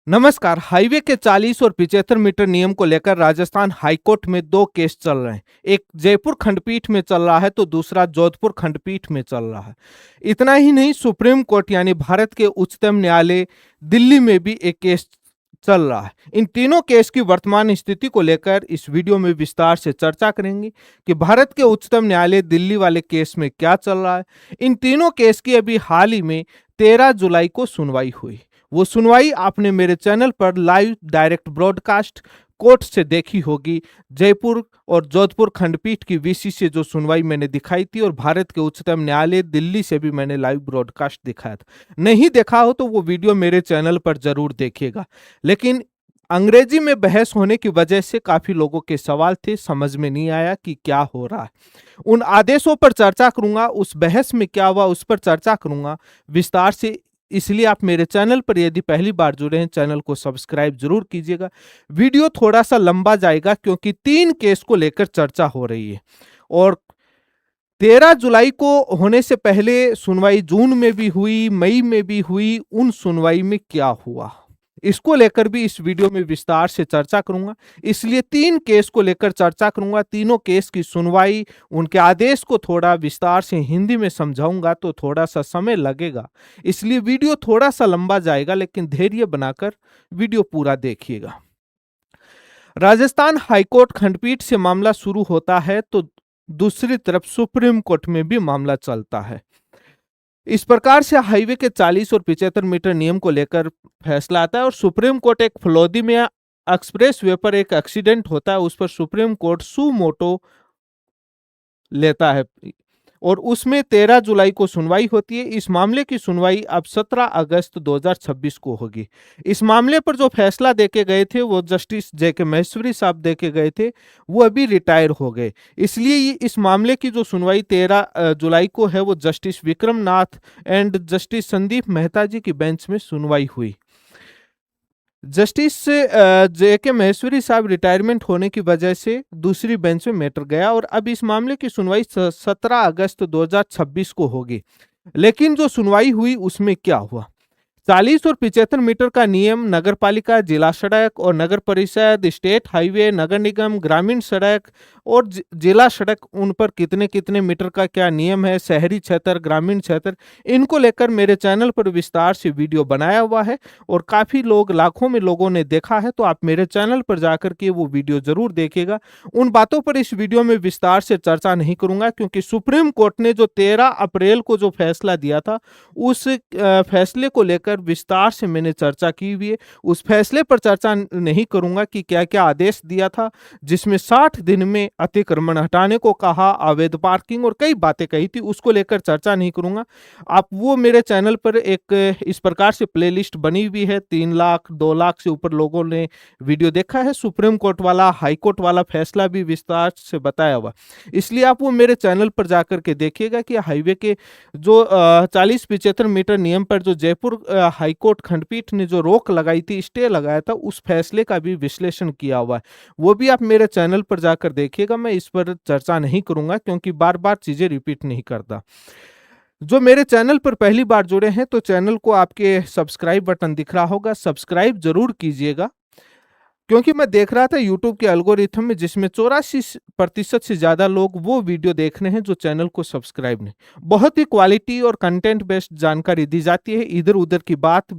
नमस्कार। हाईवे के 40 और 75 मीटर नियम को लेकर राजस्थान हाईकोर्ट में दो केस चल रहे हैं। एक जयपुर खंडपीठ में चल रहा है तो दूसरा जोधपुर खंडपीठ में चल रहा है। इतना ही नहीं, सुप्रीम कोर्ट यानी भारत के उच्चतम न्यायालय दिल्ली में भी एक केस चल रहा है। इन तीनों केस की वर्तमान स्थिति को लेकर इस वीडियो में विस्तार से चर्चा करेंगे कि भारत के उच्चतम न्यायालय दिल्ली वाले केस में क्या चल रहा है। इन तीनों केस की अभी हाल ही में 13 जुलाई को सुनवाई हुई। वो सुनवाई आपने मेरे चैनल पर लाइव डायरेक्ट ब्रॉडकास्ट कोर्ट से देखी होगी। जयपुर और जोधपुर खंडपीठ की वीसी से जो सुनवाई मैंने दिखाई थी और भारत के उच्चतम न्यायालय दिल्ली से भी मैंने लाइव ब्रॉडकास्ट दिखाया था। नहीं देखा हो तो वो वीडियो मेरे चैनल पर जरूर देखिएगा। लेकिन अंग्रेजी में बहस होने की वजह से काफी लोगों के सवाल थे, समझ में नहीं आया कि क्या हो रहा है। उन आदेशों पर चर्चा करूंगा, उस बहस में क्या हुआ उस पर चर्चा करूंगा विस्तार से। इसलिए आप मेरे चैनल पर यदि पहली बार जुड़े हैं, चैनल को सब्सक्राइब जरूर कीजिएगा। वीडियो थोड़ा सा लंबा जाएगा क्योंकि 3 केस को लेकर चर्चा हो रही है और 13 जुलाई को होने से पहले सुनवाई जून में भी हुई, मई में भी हुई। उन सुनवाई में क्या हुआ इसको लेकर भी इस वीडियो में विस्तार से चर्चा करूंगा। इसलिए 3 केस को लेकर चर्चा करूंगा। तीनों केस की सुनवाई, उनके आदेश को थोड़ा विस्तार से हिंदी में समझाऊंगा तो थोड़ा सा समय लगेगा। इसलिए वीडियो थोड़ा सा लंबा जाएगा, लेकिन धैर्य बनाकर वीडियो पूरा देखिएगा। राजस्थान हाईकोर्ट खंडपीठ से मामला शुरू होता है तो दूसरी तरफ सुप्रीम कोर्ट में भी मामला चलता है। इस प्रकार से हाईवे के 40 और 75 मीटर नियम को लेकर फैसला आता है और सुप्रीम कोर्ट एक फलोदी में एक्सप्रेस वे पर एक एक्सीडेंट होता है, उस पर सुप्रीम कोर्ट सू मोटो लेता है और उसमें 13 जुलाई को सुनवाई होती है। इस मामले की सुनवाई अब 17 अगस्त 2026 को होगी। इस मामले पर जो फैसला देके गए थे वो जस्टिस जे.के. महेश्वरी साहब देके गए थे, वो अभी रिटायर हो गए। इसलिए इस मामले की जो सुनवाई 13 जुलाई को है वो justice Vikram Nath and justice Sandeep Mehta ji की बेंच में सुनवाई हुई। Justice JK. महेश्वरी साहब रिटायरमेंट होने की वजह से दूसरी बेंच में मैटर गया और अब इस मामले की सुनवाई 17 अगस्त 2026 को होगी। लेकिन जो सुनवाई हुई उसमें क्या हुआ? 40 और 75 मीटर का नियम नगर पालिका, जिला सड़क और नगर परिषद, स्टेट हाईवे, नगर निगम, ग्रामीण सड़क और जिला सड़क, उन पर कितने कितने मीटर का क्या नियम है, शहरी क्षेत्र, ग्रामीण क्षेत्र, इनको लेकर मेरे चैनल पर विस्तार से वीडियो बनाया हुआ है और काफी लोग, लाखों में लोगों ने देखा है। तो आप मेरे चैनल पर जाकर के वो वीडियो जरूर देखिएगा। उन बातों पर इस वीडियो में विस्तार से चर्चा नहीं करूंगा क्योंकि सुप्रीम कोर्ट ने जो 13 अप्रैल को जो फैसला दिया था उस फैसले को लेकर विस्तार से मैंने चर्चा की हुई है। उस फैसले पर चर्चा नहीं करूंगा कि क्या क्या आदेश दिया था, जिसमें 60 दिन में अतिक्रमण हटाने को कहा, अवैध पार्किंग और कई बातें कही थी, उसको लेकर चर्चा नहीं करूंगा। आप वो मेरे चैनल पर एक इस प्रकार से प्लेलिस्ट बनी हुई है। 3 लाख 2 लाख से ऊपर लोगों ने वीडियो देखा है। सुप्रीम कोर्ट वाला, हाई कोर्ट वाला फैसला भी विस्तार से बताया हुआ, इसलिए आप वो मेरे चैनल पर जाकर के देखिएगा कि हाईवे के जो 40-75 मीटर नियम पर जो जयपुर हाईकोर्ट खंडपीठ ने जो रोक लगाई थी, स्टे लगाया था, उस फैसले का भी विश्लेषण किया हुआ है। वो भी आप मेरे चैनल पर जाकर देखिएगा। मैं इस पर चर्चा नहीं करूंगा क्योंकि बार बार चीजें रिपीट नहीं करता। जो मेरे चैनल पर पहली बार जुड़े हैं तो चैनल को आपके सब्सक्राइब बटन दिख रहा होगा, सब्सक्राइब जरूर कीजिएगा क्योंकि मैं देख रहा था यूट्यूब के एल्गोरिथम में जिसमें 84% से ज्यादा लोग वो वीडियो देख रहे हैं जो चैनल को सब्सक्राइब नहीं। बहुत ही क्वालिटी और कंटेंट बेस्ड जानकारी दी जाती है, इधर उधर की बात,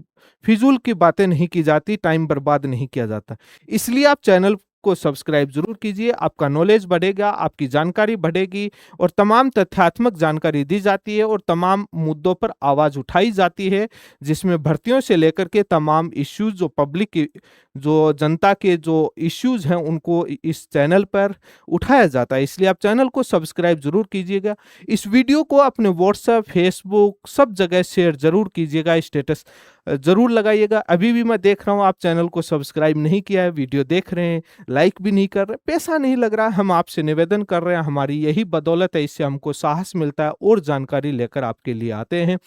फिजूल की बातें नहीं की जाती, टाइम बर्बाद नहीं किया जाता। इसलिए आप चैनल को सब्सक्राइब जरूर कीजिए। आपका नॉलेज बढ़ेगा, आपकी जानकारी बढ़ेगी और तमाम तथ्यात्मक जानकारी दी जाती है और तमाम मुद्दों पर आवाज उठाई जाती है, जिसमें भर्तियों से लेकर के तमाम इश्यूज, जो पब्लिक की, जो जनता के जो इश्यूज हैं, उनको इस चैनल पर उठाया जाता है। इसलिए आप चैनल को सब्सक्राइब जरूर कीजिएगा। इस वीडियो को अपने व्हाट्सएप, फेसबुक, सब जगह शेयर जरूर कीजिएगा, स्टेटस जरूर लगाइएगा। अभी भी मैं देख रहा हूँ आप चैनल को सब्सक्राइब नहीं किया है, वीडियो देख रहे हैं, लाइक भी नहीं कर रहे, पैसा नहीं लग रहा। हम आपसे निवेदन कर रहे हैं, हमारी यही बदौलत है, इससे हमको साहस मिलता है और जानकारी लेकर आपके लिए आते हैं।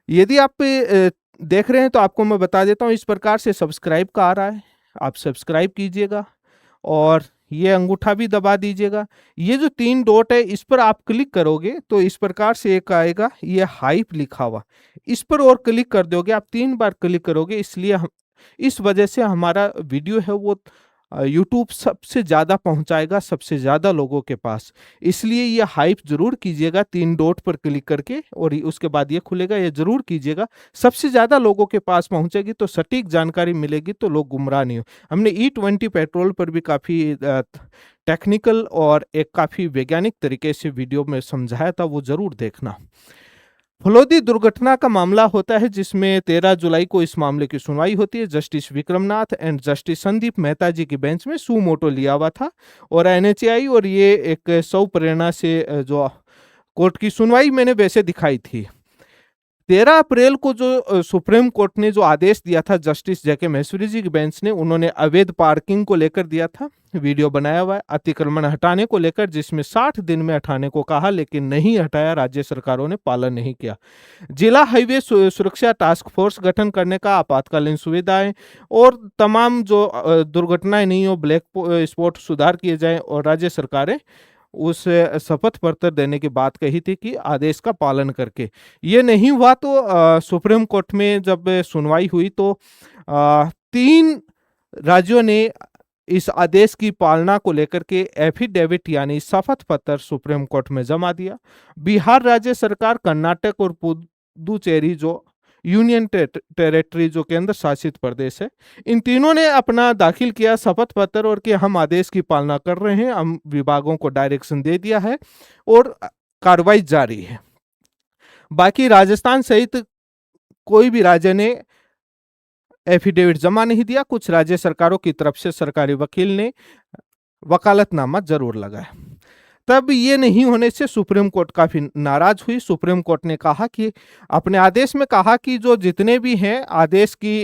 यदि आप देख रहे हैं तो आपको मैं बता देता हूँ, इस प्रकार से सब्सक्राइब का आ रहा है, आप सब्सक्राइब कीजिएगा और ये अंगूठा भी दबा दीजिएगा। ये जो 3 डॉट है इस पर आप क्लिक करोगे तो इस प्रकार से एक आएगा, ये हाइप लिखा हुआ, इस पर और क्लिक कर दोगे। आप 3 बार क्लिक करोगे, इसलिए इस वजह से हमारा वीडियो है वो यूट्यूब सबसे ज़्यादा पहुंचाएगा सबसे ज़्यादा लोगों के पास। इसलिए ये हाइप ज़रूर कीजिएगा, 3 डॉट पर क्लिक करके और उसके बाद ये खुलेगा, ये ज़रूर कीजिएगा। सबसे ज़्यादा लोगों के पास पहुंचेगी तो सटीक जानकारी मिलेगी, तो लोग गुमराह नहीं हो। हमने E20 पेट्रोल पर भी काफ़ी टेक्निकल और एक काफ़ी वैज्ञानिक तरीके से वीडियो में समझाया था, वो ज़रूर देखना। फलोदी दुर्घटना का मामला होता है जिसमें 13 जुलाई को इस मामले की सुनवाई होती है। Justice Vikramnath and justice Sandeep Mehta ji की बेंच में सू मोटो लिया हुआ था और NHAI, और ये एक सौ प्रेरणा से जो कोर्ट की सुनवाई मैंने वैसे दिखाई थी। 13 अप्रैल को जो सुप्रीम कोर्ट ने जो आदेश दिया था जस्टिस JK महेश्वरी जी की बेंच ने, उन्होंने अवैध पार्किंग को लेकर दिया था, वीडियो बनाया हुआ है। अतिक्रमण हटाने को लेकर जिसमें 60 दिन में हटाने को कहा लेकिन नहीं हटाया, राज्य सरकारों ने पालन नहीं किया। जिला हाईवे सुरक्षा टास्क फोर्स गठन करने का, आपातकालीन सुविधाएं और तमाम जो दुर्घटनाएं नहीं हो, ब्लैक स्पॉट सुधार किए जाएं, और राज्य सरकारें उस शपथ पत्र देने की बात कही थी कि आदेश का पालन करके। ये नहीं हुआ तो सुप्रीम कोर्ट में जब सुनवाई हुई तो 3 राज्यों ने इस आदेश की पालना को लेकर के एफिडेविट यानी शपथ पत्र सुप्रीम कोर्ट में जमा दिया। बिहार राज्य सरकार, कर्नाटक और पुदुचेरी जो यूनियन टेरिटरी जो केंद्र शासित प्रदेश है, इन तीनों ने अपना दाखिल किया शपथ पत्र और कि हम आदेश की पालना कर रहे हैं, हम विभागों को डायरेक्शन दे दिया है और कार्रवाई जारी है। बाकी राजस्थान सहित कोई भी राज्य ने एफिडेविट जमा नहीं दिया। कुछ राज्य सरकारों की तरफ से सरकारी वकील ने वकालतनामा जरूर लगाया। तब ये नहीं होने से सुप्रीम कोर्ट काफी नाराज हुई। सुप्रीम कोर्ट ने कहा कि अपने आदेश में कहा कि जो जितने भी हैं आदेश की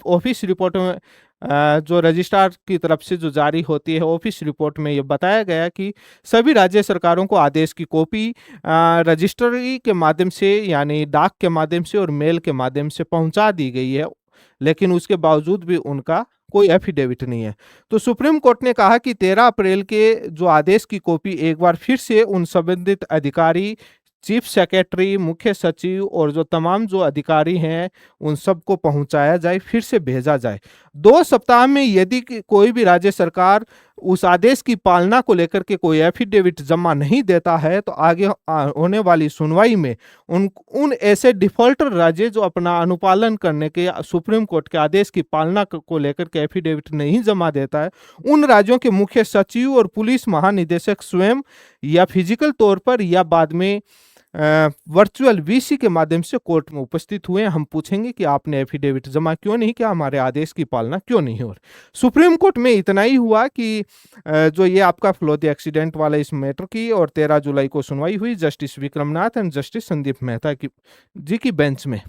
ऑफिस रिपोर्ट में जो रजिस्ट्रार की तरफ से जो जारी होती है ऑफिस रिपोर्ट में ये बताया गया कि सभी राज्य सरकारों को आदेश की कॉपी रजिस्ट्री के माध्यम से यानी डाक के माध्यम से और मेल के माध्यम से पहुंचा दी गई है, लेकिन उसके बावजूद भी उनका कोई एफिडेविट नहीं है। तो सुप्रीम कोर्ट ने कहा कि 13 अप्रैल के जो आदेश की कॉपी एक बार फिर से उन संबंधित अधिकारी, चीफ सेक्रेटरी, मुख्य सचिव और जो तमाम जो अधिकारी हैं उन सबको पहुंचाया जाए, फिर से भेजा जाए। 2 सप्ताह में यदि कोई भी राज्य सरकार उस आदेश की पालना को लेकर के कोई एफिडेविट जमा नहीं देता है तो आगे होने वाली सुनवाई में उन ऐसे डिफॉल्टर राज्य जो अपना अनुपालन करने के सुप्रीम कोर्ट के आदेश की पालना को लेकर के एफिडेविट नहीं जमा देता है, उन राज्यों के मुख्य सचिव और पुलिस महानिदेशक स्वयं या फिजिकल तौर पर या बाद में वर्चुअल VC के माध्यम से कोर्ट में उपस्थित हुए। हम पूछेंगे कि आपने एफिडेविट जमा क्यों नहीं किया, हमारे आदेश की पालना क्यों नहीं हो रही। सुप्रीम कोर्ट में इतना ही हुआ कि जो ये आपका फ्लोदी एक्सीडेंट वाला इस मैटर की और 13 जुलाई को सुनवाई हुई justice Vikramnath and justice Sandeep Mehta ji की बेंच में।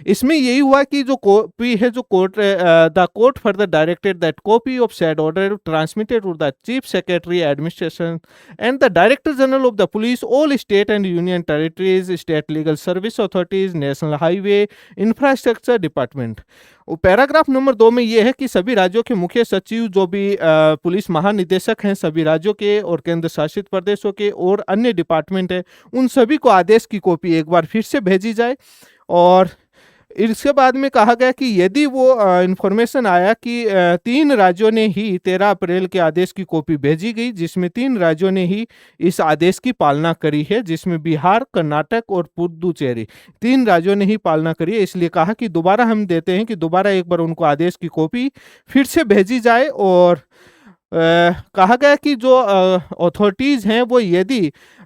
इसमें यही हुआ कि जो कॉपी है जो the court further directed that copy of said order transmitted to the chief secretary administration and the director general of the police, all state and union territories, state legal service authorities, national highway infrastructure department. Paragraph number 2 में यह है कि सभी राज्यों के मुख्य सचिव जो भी पुलिस महानिदेशक हैं सभी राज्यों के और केंद्र शासित प्रदेशों के और अन्य डिपार्टमेंट है, उन सभी को आदेश की कॉपी एक बार फिर से भेजी जाए। और इसके बाद में कहा गया कि यदि वो इंफॉर्मेशन आया कि 3 राज्यों ने ही 13 अप्रैल के आदेश की कॉपी भेजी गई, जिसमें 3 राज्यों ने ही इस आदेश की पालना करी है, जिसमें बिहार, कर्नाटक और पुदुचेरी 3 राज्यों ने ही पालना करी है। इसलिए कहा कि दोबारा हम देते हैं कि दोबारा एक बार उनको आदेश की कॉपी फिर से भेजी जाए। और कहा गया कि जो अथॉरिटीज़ हैं वो यदि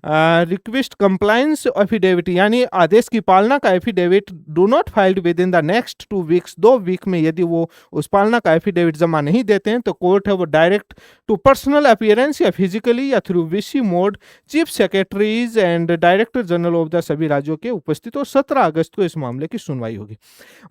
रिक्वेस्ट कंप्लायंस एफिडेविट यानी आदेश की पालना का affidavit do not filed within the next 2 weeks, 2 week में यदि वो उस पालना का एफिडेविट जमा नहीं देते हैं तो कोर्ट है वो डायरेक्ट टू पर्सनल अपीयरेंस या फिजिकली या through VC mode chief secretaries and director general of the सभी राज्यों के उपस्थित। और 17 अगस्त को इस मामले की सुनवाई होगी।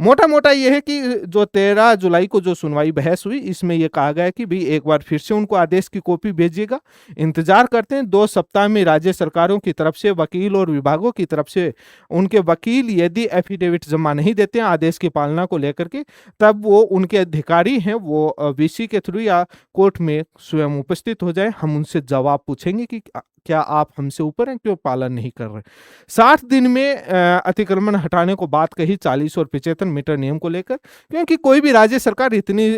मोटा मोटा ये है कि जो 13 जुलाई को जो सुनवाई बहस हुई इसमें यह कहा गया कि भाई एक बार फिर से उनको आदेश की कॉपी भेजिएगा। इंतजार करते हैं 2 सप्ताह में राज्य सरकारों की तरफ से, वकील और विभागों की तरफ से उनके वकील यदि एफिडेविट जमा नहीं देते हैं आदेश की पालना को लेकर के, तब वो उनके अधिकारी हैं वो वीसी के थ्रू या कोर्ट में स्वयं उपस्थित हो जाए। हम उनसे जवाब पूछेंगे कि क्या आप हमसे ऊपर हैं, क्यों पालन नहीं कर रहे। 60 दिन में अतिक्रमण हटाने को बात कही 40 और 75 मीटर नियम को लेकर, क्योंकि कोई भी राज्य सरकार इतनी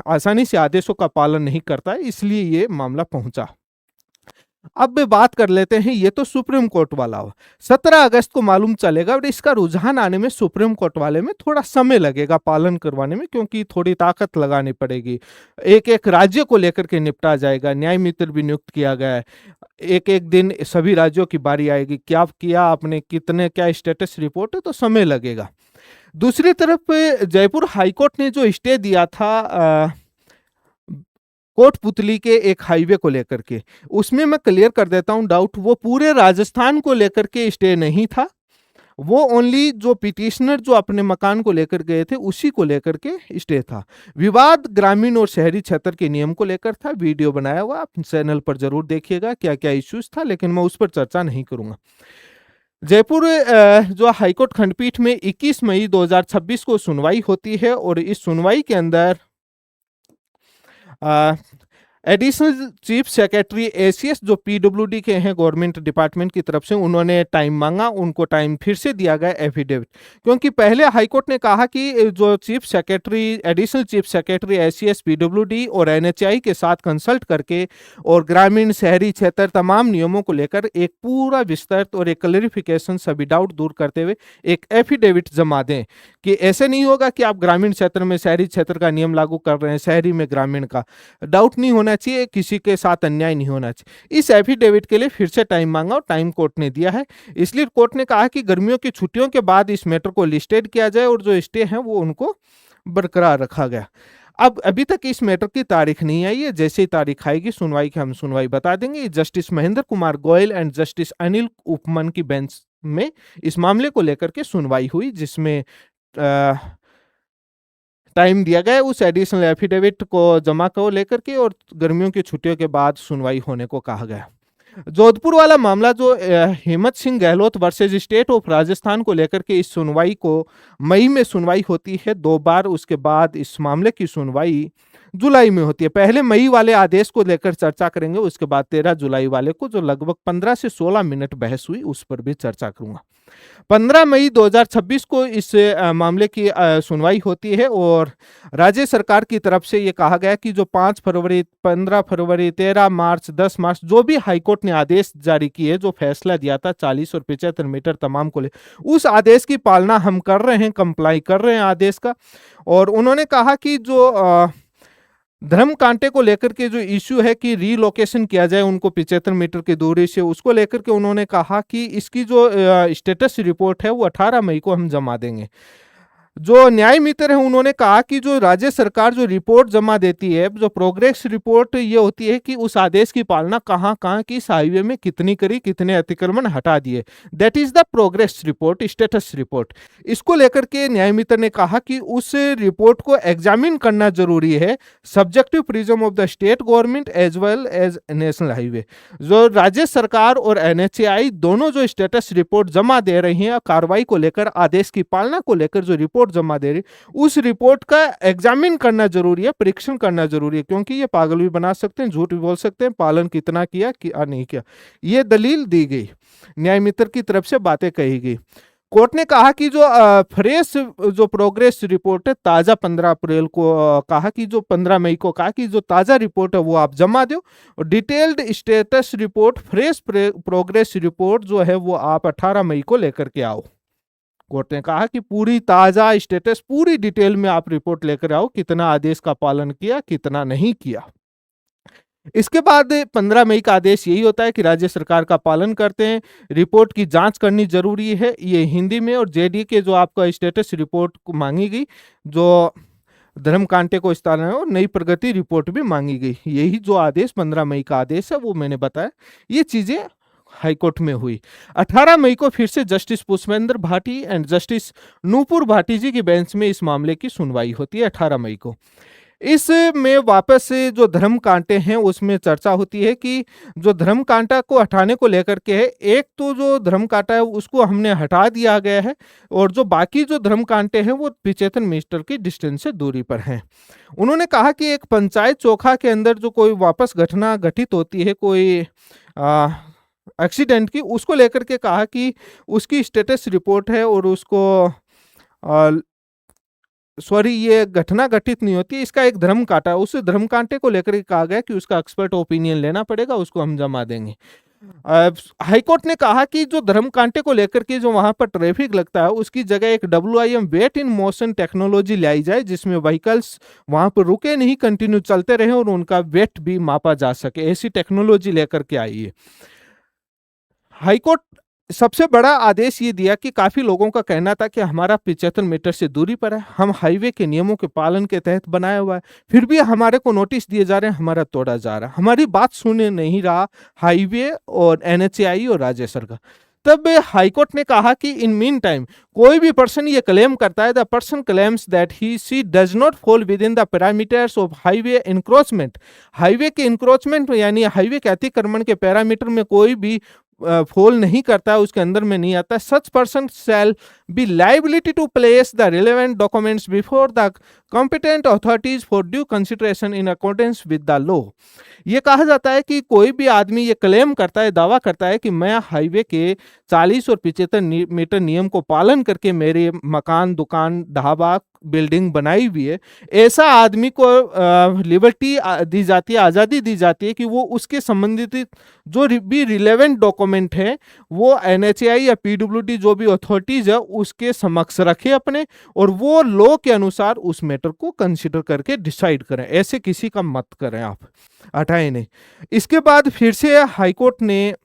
आसानी से आदेशों का पालन नहीं करता है, इसलिए ये मामला पहुंचा। अब बात कर लेते हैं, ये तो सुप्रीम कोर्ट वाला हो, 17 अगस्त को मालूम चलेगा और इसका रुझान आने में सुप्रीम कोर्ट वाले में थोड़ा समय लगेगा पालन करवाने में, क्योंकि थोड़ी ताकत लगानी पड़ेगी। एक एक राज्य को लेकर के निपटा जाएगा, न्याय मित्र भी नियुक्त किया गया है। एक एक दिन सभी राज्यों की बारी आएगी, क्या किया आपने, कितने, क्या स्टेटस रिपोर्ट है, तो समय लगेगा। दूसरी तरफ जयपुर हाईकोर्ट ने जो स्टे दिया था कोटपुतली के एक हाईवे को लेकर के, उसमें मैं क्लियर कर देता हूं डाउट, वो पूरे राजस्थान को लेकर के स्टे नहीं था, वो ओनली जो पिटिशनर जो अपने मकान को लेकर गए थे उसी को लेकर के स्टे था। विवाद ग्रामीण और शहरी क्षेत्र के नियम को लेकर था, वीडियो बनाया हुआ आप चैनल पर जरूर देखिएगा क्या क्या इश्यूज था, लेकिन मैं उस पर चर्चा नहीं करूंगा। जयपुर जो हाईकोर्ट खंडपीठ में 21 मई 2026 को सुनवाई होती है और इस सुनवाई के अंदर एडिशनल चीफ सेक्रेटरी एसीएस जो पीडब्ल्यूडी के हैं गवर्नमेंट डिपार्टमेंट की तरफ से, उन्होंने टाइम मांगा, उनको टाइम फिर से दिया गया एफिडेविट, क्योंकि पहले हाईकोर्ट ने कहा कि जो chief secretary, additional chief secretary ACS PWD और एनएचआई के साथ कंसल्ट करके और ग्रामीण शहरी क्षेत्र तमाम नियमों को लेकर एक पूरा विस्तृत और एक क्लैरिफिकेशन सभी डाउट दूर करते हुए एक एफिडेविट जमा दें कि ऐसे नहीं होगा कि आप ग्रामीण क्षेत्र में शहरी क्षेत्र का नियम लागू कर रहे हैं, शहरी में ग्रामीण का डाउट नहीं होना चाहिए, किसी के साथ अन्याय नहीं होना चाहिए। इस एफिडेविट के लिए फिर से टाइम मांगा और टाइम कोर्ट ने दिया है, इसलिए कोर्ट ने कहा कि गर्मियों की छुट्टियों के बाद इस मैटर को लिस्टेड किया जाए और जो स्टे हैं वो उनको बरकरार रखा गया। अब अभी तक इस मैटर की तारीख नहीं आई है, जैसे ही तारीख आएगी सुनवाई की हम सुनवाई बता देंगे। Justice Mahendra Kumar Goyal and justice Anil Upman की बेंच में इस मामले को लेकर के सुनवाई हुई, जिसमें टाइम दिया गया उस एडिशनल एफिडेविट को जमा को लेकर के और गर्मियों की छुट्टियों के बाद सुनवाई होने को कहा गया। जोधपुर वाला मामला जो Hemant Singh Gehlot versus state of Rajasthan को लेकर के, इस सुनवाई को मई में सुनवाई होती है 2 बार, उसके बाद इस मामले की सुनवाई जुलाई में होती है। पहले मई वाले आदेश को लेकर चर्चा करेंगे, उसके बाद 13 जुलाई वाले को जो लगभग 15 से 16 मिनट बहस हुई उस पर भी चर्चा करूंगा। 15 मई 2026 को इस मामले की सुनवाई होती है और राज्य सरकार की तरफ से ये कहा गया कि जो 5 फरवरी, 15 फरवरी, 13 मार्च, 10 मार्च जो भी हाईकोर्ट ने आदेश जारी किए, जो फैसला दिया था 40 और 75 मीटर तमाम को ले, उस आदेश की पालना हम कर रहे हैं, कंप्लाई कर रहे हैं आदेश का। और उन्होंने कहा कि जो धर्म कांटे को लेकर के जो इश्यू है कि रीलोकेशन किया जाए उनको 75 मीटर की दूरी से, उसको लेकर के उन्होंने कहा कि इसकी जो स्टेटस रिपोर्ट है वो 18 मई को हम जमा देंगे। जो न्याय मित्र है उन्होंने कहा कि जो राज्य सरकार जो रिपोर्ट जमा देती है, जो प्रोग्रेस रिपोर्ट, ये होती है कि उस आदेश की पालना कहाँ कहाँ की, इस हाईवे में कितनी करी, कितने अतिक्रमण हटा दिए, that is the progress report, status report. इसको लेकर के न्याय मित्र ने कहा कि उस रिपोर्ट को एग्जामिन करना जरूरी है, subjective prism of the state government as well as national highway. जो राज्य सरकार और एनएचएआई दोनों जो स्टेटस रिपोर्ट जमा दे रही हैं कार्रवाई को लेकर, आदेश की पालना को लेकर जो रिपोर्ट जमा दे रही, उस रिपोर्ट का एग्जामिन करना जरूरी है, परीक्षण करना जरूरी है, क्योंकि ये पागल भी बना सकते हैं, झूठ भी बोल सकते हैं, पालन कितना किया क्या नहीं किया, ये दलील दी गई, न्याय मित्र की तरफ से बातें कही गई। कोर्ट ने कहा कि जो फ्रेश जो प्रोग्रेस रिपोर्ट है, ताजा 15 अप्रैल को कहा कि जो 15 मई को कहा कि जो ताजा रिपोर्ट है वो आप जमा दो, और detailed status report, fresh progress report जो है वो आप 18 मई को लेकर के आओ। कोर्ट ने कहा कि पूरी ताजा स्टेटस, पूरी डिटेल में आप रिपोर्ट लेकर आओ, कितना आदेश का पालन किया, कितना नहीं किया। इसके बाद 15 मई का आदेश यही होता है कि राज्य सरकार का पालन करते हैं, रिपोर्ट की जांच करनी जरूरी है, ये हिंदी में। और जेडी के जो आपका स्टेटस रिपोर्ट को मांगी गई, जो धर्म कांटे को स्थान है, और नई प्रगति रिपोर्ट भी मांगी गई। यही जो आदेश 15 मई का आदेश है वो मैंने बताया, ये चीजें हाईकोर्ट में हुई। 18 मई को फिर से justice Pushpendra Bhati and justice Nupur Bhati ji की बेंच में इस मामले की सुनवाई होती है 18 मई को। इसमें वापस से जो धर्म कांटे हैं उसमें चर्चा होती है कि जो धर्म कांटा को हटाने को लेकर के है, एक तो जो धर्म कांटा है उसको हमने हटा दिया गया है और जो बाकी जो धर्म कांटे हैं वो 75 मीटर की डिस्टेंस से दूरी पर हैं। उन्होंने कहा कि एक पंचायत चोखा के अंदर जो कोई वापस घटना घटित होती है, कोई एक्सीडेंट की, उसको लेकर के कहा कि उसकी स्टेटस रिपोर्ट है और उसको सॉरी, ये घटना घटित नहीं होती, इसका एक धर्म कांटा है, उस धर्म कांटे को लेकर के कहा गया कि उसका एक्सपर्ट ओपिनियन लेना पड़ेगा, उसको हम जमा देंगे। हाईकोर्ट ने कहा कि जो धर्म कांटे को लेकर के जो वहां पर ट्रैफिक लगता है उसकी जगह एक WIM weight in motion technology लाई जाए, जिसमें व्हीकल्स वहां पर रुके नहीं, कंटिन्यू चलते रहे और उनका वेट भी मापा जा सके, ऐसी टेक्नोलॉजी लेकर के आई है। हाईकोर्ट सबसे बड़ा आदेश ये दिया कि काफी लोगों का कहना था कि हमारा 75 मीटर से दूरी पर है, हम हाईवे के नियमों के पालन के तहत बनाया हुआ है, फिर भी हमारे को नोटिस दिए जा रहे हैं, हमारा तोड़ा जा रहा है, हमारी बात सुन नहीं रहा हाईवे और NHAI और राज्य सरकार। तब हाईकोर्ट ने कहा कि इन मीन टाइम कोई भी पर्सन ये क्लेम करता है, the person claims that he she does not fall within the parameters of highway encroachment, highway के इंक्रोचमेंट यानी हाईवे के अतिक्रमण के पैरामीटर में कोई भी फॉल नहीं करता है, उसके अंदर में नहीं आता, such person shall be liability to place the relevant documents before the competent authorities for due consideration in accordance with the law. ये कहा जाता है कि कोई भी आदमी ये क्लेम करता है, दावा करता है कि मैं हाईवे के 40 और 75 मीटर नियम को पालन करके मेरे मकान, दुकान, ढाबा, बिल्डिंग बनाई हुई है, ऐसा आदमी को लिबर्टी दी जाती है, आज़ादी दी जाती है कि वो उसके संबंधित जो भी रिलेवेंट डॉक्यूमेंट है वो NHAI या PWD जो भी अथॉरिटीज है उसके समक्ष रखे अपने, और वो लॉ के अनुसार उस मैटर को कंसिडर करके डिसाइड करें, ऐसे किसी का मत करें, आप हटाए नहीं। इसके बाद फिर से हाईकोर्ट ने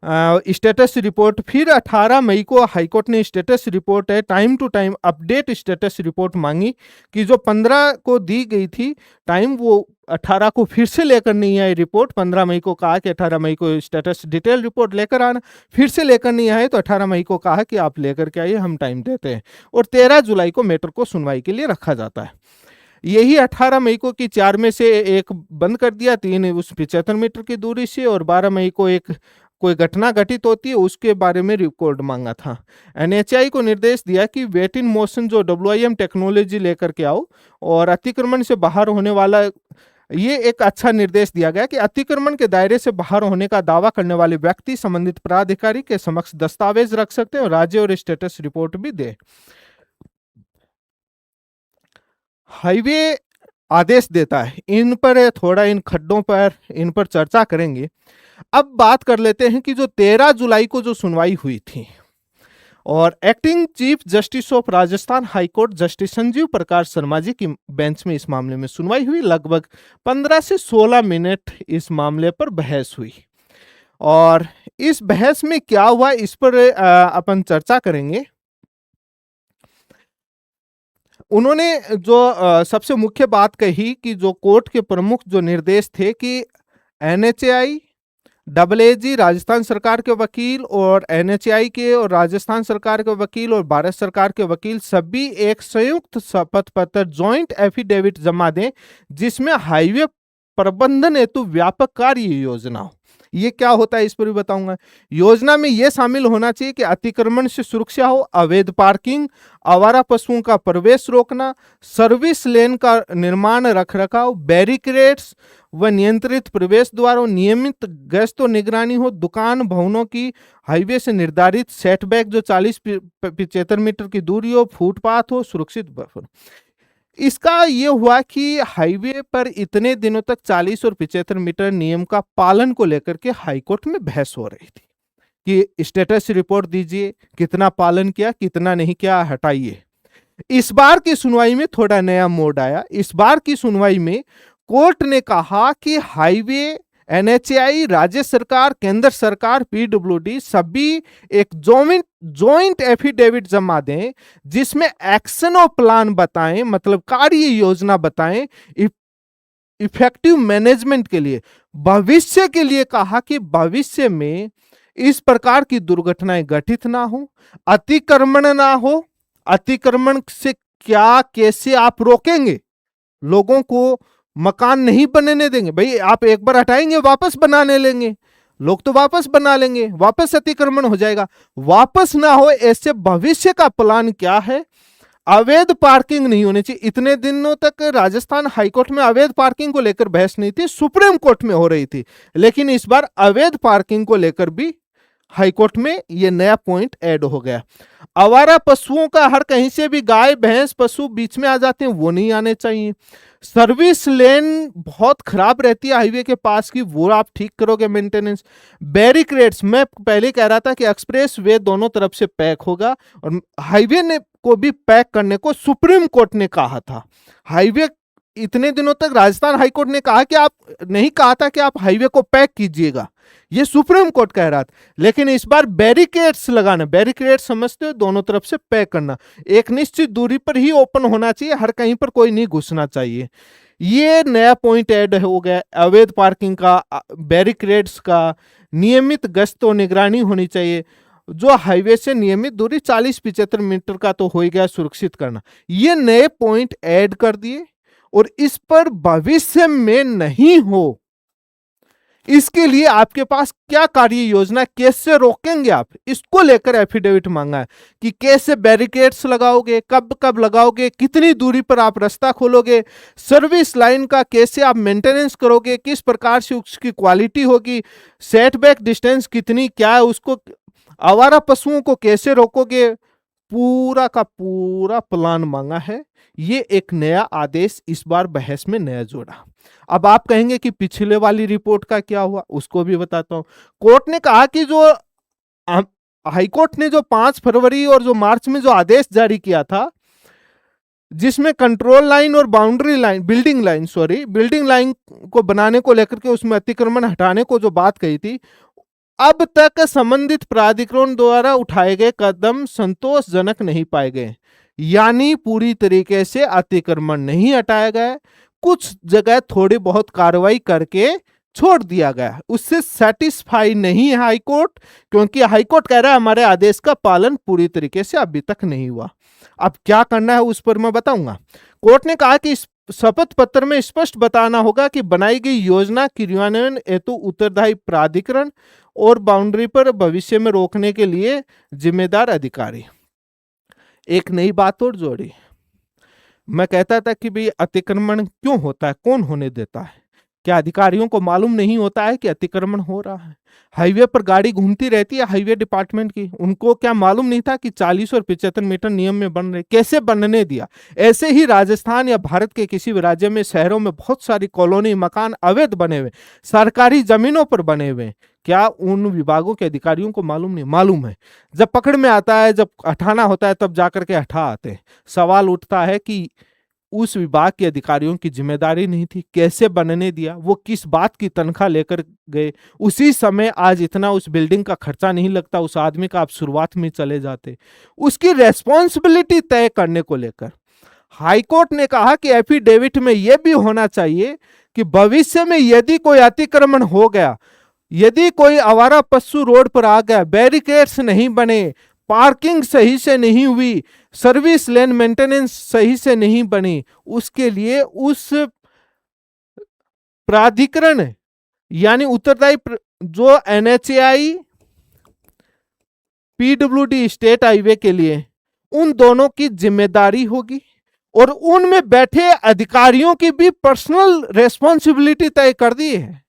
स्टेटस रिपोर्ट, फिर 18 मई को हाईकोर्ट ने स्टेटस रिपोर्ट है, time to time update status report मांगी कि जो 15 को दी गई थी टाइम, वो 18 को फिर से लेकर नहीं आई रिपोर्ट। 15 मई को कहा कि 18 मई को स्टेटस डिटेल रिपोर्ट लेकर आना, फिर से लेकर नहीं आए तो 18 मई को कहा कि आप लेकर के आइए, हम टाइम देते हैं, और 13 जुलाई को मैटर को सुनवाई के लिए रखा जाता है। यही 18 मई को कि 4 में से एक बंद कर दिया, 3 उस 75 मीटर की दूरी से, और 12 मई को एक कोई घटना घटित होती है उसके बारे में रिकॉर्ड मांगा था। NHAI को निर्देश दिया कि वेट इन मोशन जो WIM टेक्नोलॉजी लेकर के आओ, और अतिक्रमण से बाहर होने वाला, ये एक अच्छा निर्देश दिया गया कि अतिक्रमण के दायरे से बाहर होने का दावा करने वाले व्यक्ति संबंधित प्राधिकारी के समक्ष दस्तावेज रख सकते हैं और राज्य और स्टेटस रिपोर्ट भी दे। हाईवे आदेश देता है, इन पर थोड़ा, इन खड्डों पर, इन पर चर्चा करेंगे। अब बात कर लेते हैं कि जो 13 जुलाई को जो सुनवाई हुई थी, और acting chief justice of Rajasthan high court justice Sanjeev Prakash Sharma ji की बेंच में इस मामले में सुनवाई हुई। लगभग 15 से 16 मिनट इस मामले पर बहस हुई, और इस बहस में क्या हुआ इस पर अपन चर्चा करेंगे। उन्होंने जो सबसे मुख्य बात कही कि जो कोर्ट के प्रमुख जो निर्देश थे कि NHAI, AAG, राजस्थान सरकार के वकील, और NHAI के और राजस्थान सरकार के वकील और भारत सरकार के वकील सभी एक संयुक्त शपथ पत्र जॉइंट एफिडेविट जमा दें, जिसमें हाईवे प्रबंधन हेतु व्यापक कार्य योजना हो। ये क्या होता है इस पर भी बताऊंगा। योजना में यह शामिल होना चाहिए कि अतिक्रमण से सुरक्षा हो, अवैध पार्किंग, आवारा पशुओं का प्रवेश रोकना, सर्विस लेन का निर्माण रख रखाव, बैरिकेड्स व नियंत्रित प्रवेश द्वारों, नियमित गश्त और निगरानी हो, दुकान भवनों की हाईवे से निर्धारित सेटबैक जो 40-75 मीटर की दूरी हो, फुटपाथ हो, सुरक्षित बफर। इसका ये हुआ कि हाईवे पर इतने दिनों तक 40 और 75 मीटर नियम का पालन को लेकर के हाईकोर्ट में बहस हो रही थी कि स्टेटस रिपोर्ट दीजिए, कितना पालन किया, कितना नहीं किया, हटाइए। इस बार की सुनवाई में थोड़ा नया मोड आया। इस बार की सुनवाई में कोर्ट ने कहा कि हाईवे, NHAI, राज्य सरकार, केंद्र सरकार, PWD सभी एक जॉइंट एफिडेविट जमा दें, जिसमें एक्शन और प्लान बताएं, मतलब कार्य योजना बताएं इफेक्टिव मैनेजमेंट के लिए, भविष्य के लिए। कहा कि भविष्य में इस प्रकार की दुर्घटनाएं घटित ना हो, अतिक्रमण ना हो, अतिक्रमण से क्या कैसे आप रोकेंगे, लोगों को मकान नहीं बनने देंगे। भाई आप एक बार हटाएंगे वापस बनाने लेंगे, लोग तो वापस बना लेंगे, वापस अतिक्रमण हो जाएगा। वापस ना हो ऐसे भविष्य का प्लान क्या है? अवैध पार्किंग नहीं होनी चाहिए। इतने दिनों तक राजस्थान हाईकोर्ट में अवैध पार्किंग को लेकर बहस नहीं थी, सुप्रीम कोर्ट में हो रही थी, लेकिन इस बार अवैध पार्किंग को लेकर भी हाईकोर्ट में ये नया पॉइंट ऐड हो गया। आवारा पशुओं का हर कहीं से भी गाय भैंस पशु बीच में आ जाते हैं, वो नहीं आने चाहिए। सर्विस लेन बहुत खराब रहती है हाईवे के पास की, वो आप ठीक करोगे मेंटेनेंस। बैरिकेड्स, मैं पहले कह रहा था कि एक्सप्रेस वे दोनों तरफ से पैक होगा, और हाईवे ने को भी पैक करने को सुप्रीम कोर्ट ने कहा था। हाईवे इतने दिनों तक राजस्थान हाईकोर्ट ने कहा कि आप नहीं कहा था कि आप हाईवे को पैक कीजिएगा, ये सुप्रीम कोर्ट कह रहा था। लेकिन इस बार बैरिकेड्स लगाना, बैरिकेड समझते हो, दोनों तरफ से पैक करना, एक निश्चित दूरी पर ही ओपन होना चाहिए, हर कहीं पर कोई नहीं घुसना चाहिए। ये नया पॉइंट ऐड हो गया। अवैध पार्किंग का, बैरिकेड्स का, नियमित गश्त और निगरानी होनी चाहिए। जो हाईवे से नियमित दूरी 40-75 मीटर का तो हो ही गया, सुरक्षित करना। ये नए पॉइंट ऐड कर दिए, और इस पर भविष्य में नहीं हो, इसके लिए आपके पास क्या कार्य योजना, कैसे रोकेंगे आप, इसको लेकर एफिडेविट मांगा है कि कैसे बैरिकेड्स लगाओगे, कब कब लगाओगे, कितनी दूरी पर आप रास्ता खोलोगे, सर्विस लाइन का कैसे आप मेंटेनेंस करोगे, किस प्रकार से उसकी क्वालिटी होगी, सेटबैक डिस्टेंस कितनी क्या है, उसको आवारा पशुओं को कैसे रोकोगे, पूरा का पूरा प्लान मांगा है। ये एक नया आदेश इस बार बहस में नया जोड़ा। अब आप कहेंगे कि पिछले वाली रिपोर्ट का क्या हुआ, उसको भी बताता हूं। कोर्ट ने कहा कि जो हाईकोर्ट ने जो 5 फरवरी और जो मार्च में जो आदेश जारी किया था, जिसमें कंट्रोल लाइन और बाउंड्री लाइन, बिल्डिंग लाइन को बनाने को लेकर के उसमें अतिक्रमण हटाने को जो बात कही थी, अब तक संबंधित प्राधिकरण द्वारा उठाए गए कदम संतोषजनक नहीं पाए गए। यानी पूरी तरीके से अतिक्रमण नहीं हटाया गया, कुछ जगह थोड़ी बहुत कार्रवाई करके छोड़ दिया गया। उससे सेटिस्फाई नहीं है हाईकोर्ट, क्योंकि हाईकोर्ट कह रहा है हमारे आदेश का पालन पूरी तरीके से अभी तक नहीं हुआ। अब क्या करना है उस पर मैं बताऊंगा। कोर्ट ने कहा कि शपथ पत्र में स्पष्ट बताना होगा कि बनाई गई योजना क्रियान्वयन हेतु उत्तरदायी प्राधिकरण और बाउंड्री पर भविष्य में रोकने के लिए जिम्मेदार अधिकारी। एक नई बात और जोड़ी। मैं कहता था कि भाई अतिक्रमण क्यों होता है, कौन होने देता है? क्या अधिकारियों को मालूम नहीं होता है कि अतिक्रमण हो रहा है? हाईवे पर गाड़ी घूमती रहती है हाईवे डिपार्टमेंट की, उनको क्या मालूम नहीं था कि 40 और 75 मीटर नियम में बन रहे? कैसे बनने दिया? ऐसे ही राजस्थान या भारत के किसी भी राज्य में, शहरों में बहुत सारी कॉलोनी, मकान अवैध बने हुए, सरकारी जमीनों पर बने हुए, क्या उन विभागों के अधिकारियों को मालूम नहीं? मालूम है। जब पकड़ में आता है, जब हटाना होता है, तब जाकर के हटा आते हैं। सवाल उठता है कि उस विभाग के अधिकारियों की जिम्मेदारी नहीं थी? कैसे बनने दिया? वो किस बात की तनख्वाह लेकर गए? उसी समय आज इतना उस बिल्डिंग का खर्चा नहीं लगता, उस आदमी का आप शुरुआत में चले जाते। उसकी रेस्पॉन्सिबिलिटी तय करने को लेकर हाईकोर्ट ने कहा कि एफिडेविट में यह भी होना चाहिए कि भविष्य में यदि कोई अतिक्रमण हो गया, यदि कोई आवारा पशु रोड पर आ गया, बैरिकेड्स नहीं बने, पार्किंग सही से नहीं हुई, सर्विस लेन मेंटेनेंस सही से नहीं बनी, उसके लिए उस प्राधिकरण यानी उत्तरदायी जो एनएचएआई, पीडब्ल्यूडी स्टेट हाईवे के लिए, उन दोनों की जिम्मेदारी होगी, और उनमें बैठे अधिकारियों की भी पर्सनल रेस्पॉन्सिबिलिटी तय कर दी है।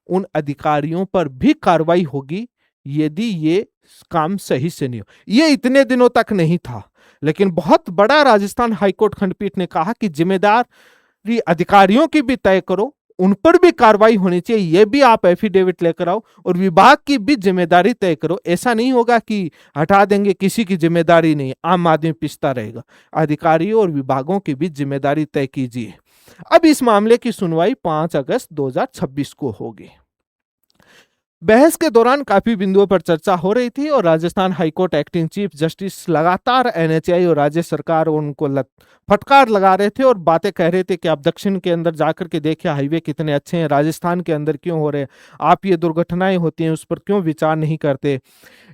उन अधिकारियों पर भी कार्रवाई होगी यदि ये काम सही से नहीं हो। ये इतने दिनों तक नहीं था, लेकिन बहुत बड़ा राजस्थान हाईकोर्ट खंडपीठ ने कहा कि जिम्मेदारी अधिकारियों की भी तय करो, उन पर भी कार्रवाई होनी चाहिए, ये भी आप एफिडेविट लेकर आओ, और विभाग की भी जिम्मेदारी तय करो। ऐसा नहीं होगा कि हटा देंगे, किसी की जिम्मेदारी नहीं, आम आदमी पिसता रहेगा। अधिकारियों और विभागों की भी जिम्मेदारी तय कीजिए। अब इस मामले की सुनवाई 5 अगस्त 2026 को होगी। बहस के दौरान काफी बिंदुओं पर चर्चा हो रही थी और Rajasthan high court acting chief justice लगातार एनएचएआई और राज्य सरकार उनको फटकार लगा रहे थे और बातें कह रहे थे कि आप दक्षिण के अंदर जाकर के देखिए हाईवे कितने अच्छे हैं, राजस्थान के अंदर क्यों हो रहे हैं, आप ये दुर्घटनाएं होती हैं उस पर क्यों विचार नहीं करते।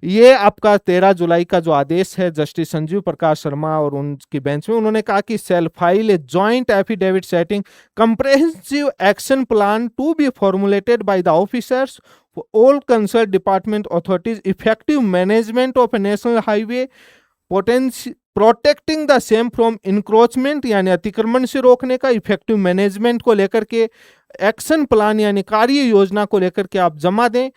ये आपका 13 जुलाई का जो आदेश है जस्टिस संजीव प्रकाश शर्मा और उनकी बेंच में, उन्होंने कहा कि shall file a joint affidavit setting comprehensive action plan to be formulated by the officers for all concerned department authorities, effective management of a national highway, protecting the same from encroachment यानी अतिक्रमण से रोकने का, effective management को लेकर के action plan यानी कार्य योजना को लेकर के आप जमा दें,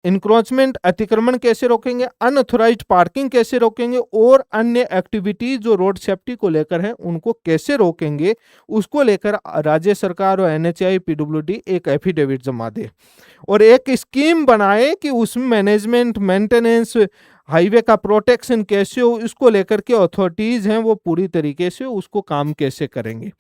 इंक्रोचमेंट अतिक्रमण कैसे रोकेंगे, अनऑथोराइज्ड पार्किंग कैसे रोकेंगे और अन्य एक्टिविटीज जो रोड सेफ्टी को लेकर है उनको कैसे रोकेंगे, उसको लेकर राज्य सरकार और एनएचएआई पीडब्ल्यूडी एक एफिडेविट जमा दे और एक स्कीम बनाए कि उसमें मैनेजमेंट मेंटेनेंस हाईवे का प्रोटेक्शन कैसे हो, इसको लेकर के अथॉरिटीज हैं वो पूरी तरीके से उसको काम कैसे करेंगे।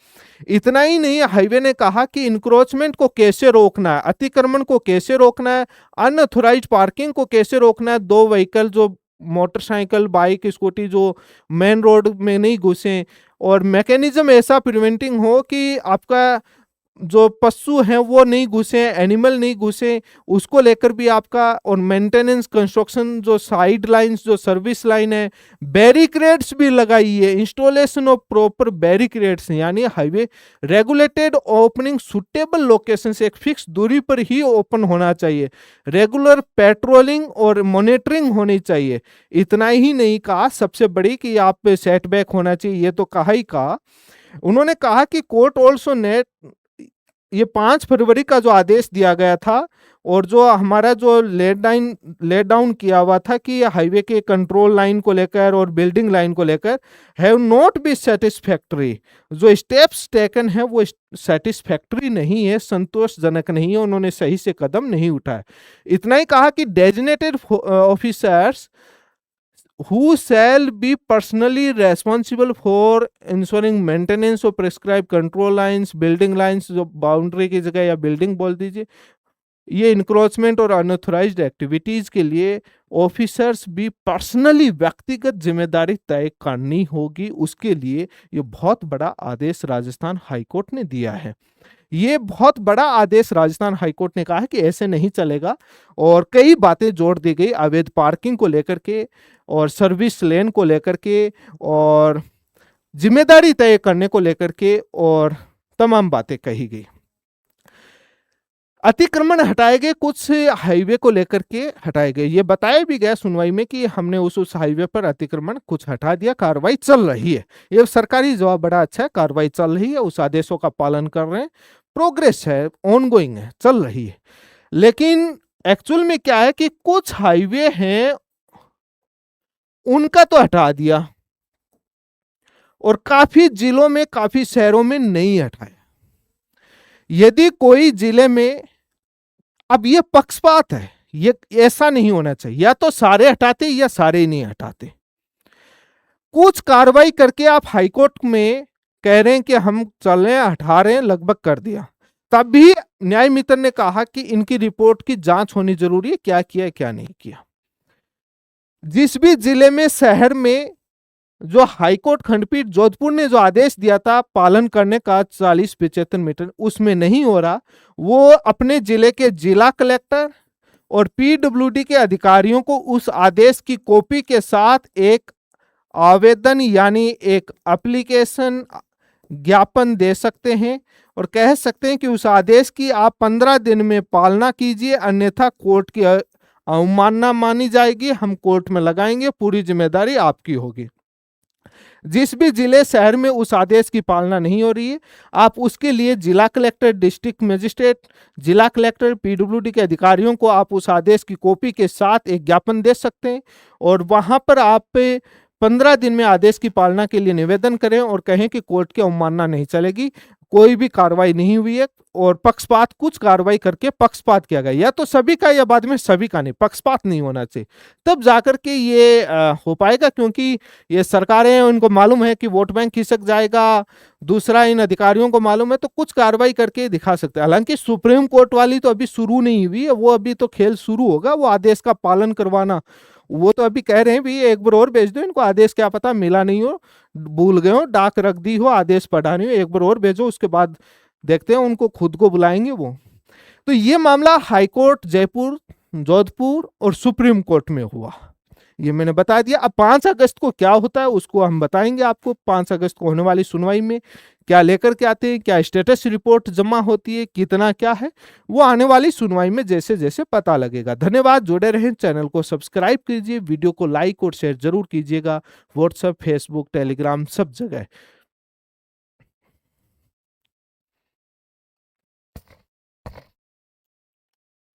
इतना ही नहीं, हाईवे ने कहा कि इंक्रोचमेंट को कैसे रोकना है, अतिक्रमण को कैसे रोकना है, अनऑथोराइज्ड पार्किंग को कैसे रोकना है, दो व्हीकल जो मोटरसाइकिल बाइक स्कूटी जो मेन रोड में नहीं घुसे और मैकेनिज्म ऐसा प्रिवेंटिंग हो कि आपका जो पशु हैं वो नहीं घुसे, एनिमल नहीं घुसे, उसको लेकर भी आपका और मेंटेनेंस कंस्ट्रक्शन जो साइड लाइंस जो सर्विस लाइन है, बैरिकेड्स भी लगाई है, इंस्टॉलेशन ऑफ प्रॉपर बैरिकेड्स यानी highway regulated opening suitable location से एक फिक्स दूरी पर ही ओपन होना चाहिए, रेगुलर पेट्रोलिंग और मॉनिटरिंग होनी चाहिए। इतना ही नहीं कहा, सबसे बड़ी कि आप पे सेटबैक होना चाहिए, ये तो कहा ही कहा। उन्होंने कहा कि कोर्ट ऑल्सो नेट ये 5 फरवरी का जो आदेश दिया गया था और जो हमारा जो लेट डाउन किया हुआ था कि हाईवे के कंट्रोल लाइन को लेकर और बिल्डिंग लाइन को लेकर हैव नॉट बी सेटिस्फैक्टरी, जो स्टेप्स टेकन है वो सेटिस्फैक्टरी नहीं है, संतोषजनक नहीं है, उन्होंने सही से कदम नहीं उठाया। इतना ही कहा कि designated officers who shall be personally responsible for ensuring maintenance of prescribed control lines, building lines, जो बाउंड्री की जगह या बिल्डिंग बोल दीजिए, ये इंक्रोचमेंट और अनऑथराइज्ड एक्टिविटीज के लिए ऑफिसर्स भी पर्सनली व्यक्तिगत जिम्मेदारी तय करनी होगी, उसके लिए ये बहुत बड़ा आदेश राजस्थान हाईकोर्ट ने दिया है। ये बहुत बड़ा आदेश राजस्थान हाईकोर्ट ने कहा है कि ऐसे नहीं चलेगा और कई बातें जोड़ दी गई अवैध पार्किंग को लेकर के और सर्विस लेन को लेकर के और जिम्मेदारी तय करने को लेकर के और तमाम बातें कही गई। अतिक्रमण हटाए गए, कुछ हाईवे को लेकर के हटाए गए, ये बताया भी गया सुनवाई में कि हमने उस हाईवे पर अतिक्रमण कुछ हटा दिया, कार्रवाई चल रही है। ये सरकारी जवाब बड़ा अच्छा है, कार्रवाई चल रही है, उस आदेशों का पालन कर रहे हैं, प्रोग्रेस है, ऑनगोइंग है, चल रही है। लेकिन एक्चुअल में क्या है कि कुछ हाईवे हैं उनका तो हटा दिया और काफी जिलों में काफी शहरों में नहीं हटाया। यदि कोई जिले में, अब ये पक्षपात है, ये ऐसा नहीं होना चाहिए, या तो सारे हटाते या सारे नहीं हटाते। कुछ कार्रवाई करके आप हाईकोर्ट में कह रहे हैं कि हम चल रहे हैं, हटा रहे हैं, लगभग कर दिया, तब भी न्याय मित्र ने कहा कि इनकी रिपोर्ट की जांच होनी जरूरी है, क्या किया क्या नहीं किया। जिस भी जिले में शहर में जो हाईकोर्ट खंडपीठ जोधपुर ने जो आदेश दिया था पालन करने का 40-75 मीटर, उसमें नहीं हो रहा, वो अपने जिले के जिला कलेक्टर और पीडब्ल्यूडी के अधिकारियों को उस आदेश की कॉपी के साथ एक आवेदन यानी एक एप्लीकेशन ज्ञापन दे सकते हैं और कह सकते हैं कि उस आदेश की आप 15 दिन में पालना कीजिए, अन्यथा कोर्ट की अवमानना मानी जाएगी, हम कोर्ट में लगाएंगे, पूरी जिम्मेदारी आपकी होगी। जिस भी जिले शहर में उस आदेश की पालना नहीं हो रही है, आप उसके लिए जिला कलेक्टर, डिस्ट्रिक्ट मजिस्ट्रेट, जिला कलेक्टर, पीडब्ल्यूडी के अधिकारियों को आप उस आदेश की कॉपी के साथ एक ज्ञापन दे सकते हैं और वहां पर आप 15 दिन में आदेश की पालना के लिए निवेदन करें और कहें कि कोर्ट की अवमानना नहीं चलेगी, कोई भी कार्रवाई नहीं हुई है और पक्षपात कुछ कार्रवाई करके पक्षपात किया गया, या तो सभी का या बाद में सभी का नहीं, पक्षपात नहीं होना चाहिए, तब जाकर के ये हो पाएगा। क्योंकि ये सरकारें हैं, उनको मालूम है कि वोट बैंक खिसक जाएगा, दूसरा इन अधिकारियों को मालूम है, तो कुछ कार्रवाई करके दिखा सकते हैं। हालांकि सुप्रीम कोर्ट वाली तो अभी शुरू नहीं हुई है, वो अभी तो खेल शुरू होगा, वो आदेश का पालन करवाना, वो तो अभी कह रहे हैं भी एक बार और भेज दो इनको आदेश, क्या पता मिला नहीं हो, भूल गए हो, डाक रख दी हो, आदेश पढ़ा नहीं हो, एक बार और भेजो, उसके बाद देखते हैं, उनको खुद को बुलाएंगे वो। तो ये मामला हाईकोर्ट जयपुर, जोधपुर और सुप्रीम कोर्ट में हुआ, ये मैंने बता दिया। अब 5 अगस्त को क्या होता है उसको हम बताएंगे आपको। 5 अगस्त को होने वाली सुनवाई में क्या लेकर के आते हैं, क्या स्टेटस रिपोर्ट जमा होती है, कितना क्या है, वो आने वाली सुनवाई में जैसे जैसे पता लगेगा। धन्यवाद, जुड़े रहें, चैनल को सब्सक्राइब कीजिए, वीडियो को लाइक और शेयर जरूर कीजिएगा, व्हाट्सएप, फेसबुक, टेलीग्राम सब जगह।